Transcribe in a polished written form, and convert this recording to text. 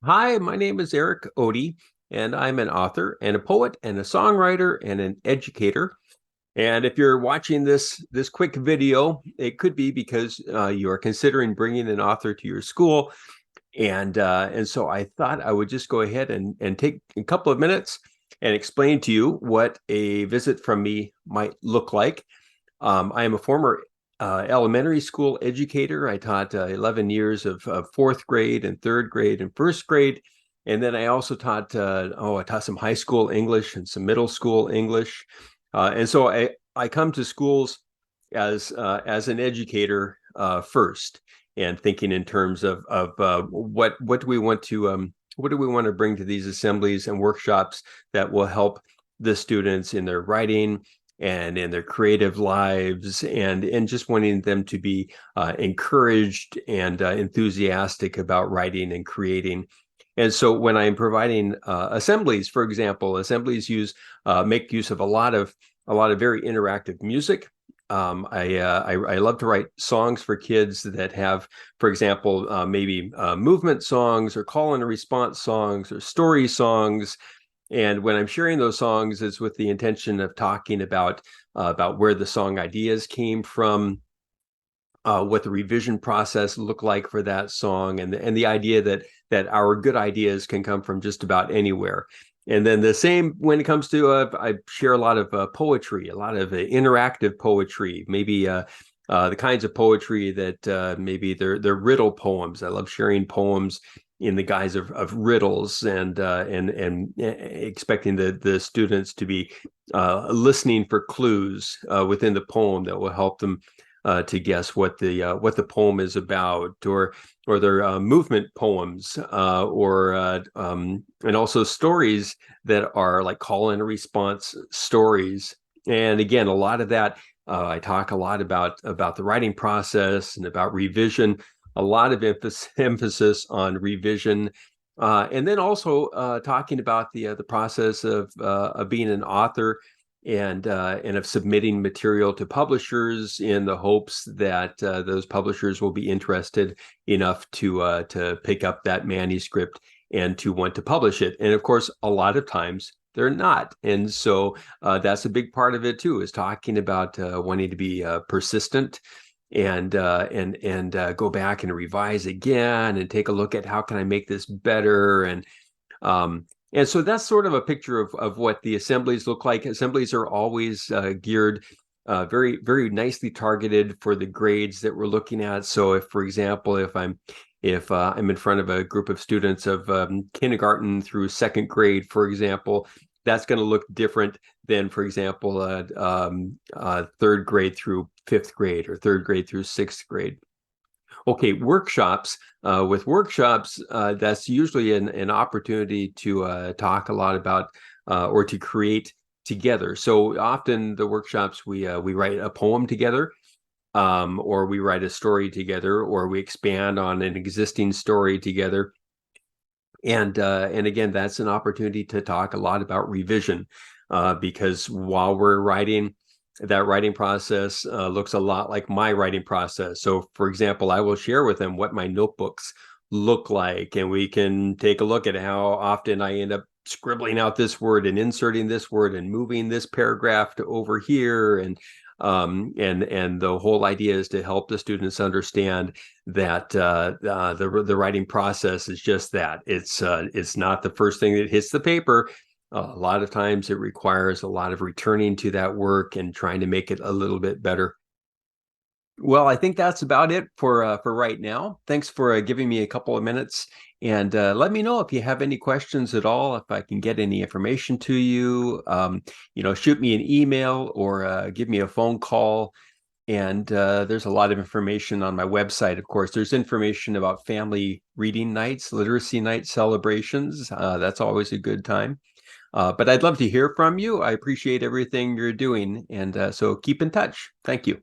Hi, my name is Eric Odie, and I'm an author and a poet and a songwriter and an educator. And if you're watching this quick video, it could be because you are considering bringing an author to your school. And so I thought I would just go ahead and take a couple of minutes and explain to you what a visit from me might look like. I am a former elementary school educator. I taught 11 years of fourth grade and third grade and first grade. And then I also taught, I taught some high school English and some middle school English. And so I come to schools as an educator first, and thinking in terms of what do we want to what do we want to bring to these assemblies and workshops that will help the students in their writing and in their creative lives, and just wanting them to be encouraged and enthusiastic about writing and creating. And so when I'm providing assemblies, for example, assemblies make use of a lot of very interactive music. I love to write songs for kids that have, for example, maybe movement songs or call and response songs or story songs. And when I'm sharing those songs, it's with the intention of talking about where the song ideas came from, what the revision process looked like for that song, and the idea that our good ideas can come from just about anywhere. And then the same when it comes to I share a lot of poetry, a lot of interactive poetry, maybe the kinds of poetry that maybe they're riddle poems. I love sharing poems in the guise of riddles, and expecting the students to be listening for clues within the poem that will help them to guess what the poem is about, or their movement poems, and also stories that are like call and response stories. And again, a lot of that I talk a lot about the writing process and about revision, a lot of emphasis on revision. And then also talking about the process of being an author, and of submitting material to publishers in the hopes that those publishers will be interested enough to pick up that manuscript and to want to publish it. And of course, a lot of times they're not. And so that's a big part of it too, is talking about wanting to be persistent, and go back and revise again and take a look at how can I make this better. And so that's sort of a picture of what the assemblies look like. Assemblies are always geared very, very nicely targeted for the grades that we're looking at. So if, for example, if I'm in front of a group of students of kindergarten through second grade, for example, that's going to look different than, for example, third grade through fifth grade, or third grade through sixth grade. Okay, workshops. With workshops, that's usually an opportunity to talk a lot about or to create together. So often the workshops, we write a poem together, or we write a story together, or we expand on an existing story together. And again, that's an opportunity to talk a lot about revision, because while we're writing, that writing process looks a lot like my writing process. So, for example, I will share with them what my notebooks look like, and we can take a look at how often I end up scribbling out this word and inserting this word and moving this paragraph to over here. And the whole idea is to help the students understand that the writing process is just that. It's not the first thing that hits the paper. A lot of times it requires a lot of returning to that work and trying to make it a little bit better. Well, I think that's about it for right now. Thanks for giving me a couple of minutes, and let me know if you have any questions at all, if I can get any information to you. Shoot me an email, or give me a phone call. And there's a lot of information on my website. Of course, there's information about family reading nights, literacy night celebrations. That's always a good time. But I'd love to hear from you. I appreciate everything you're doing. And so keep in touch. Thank you.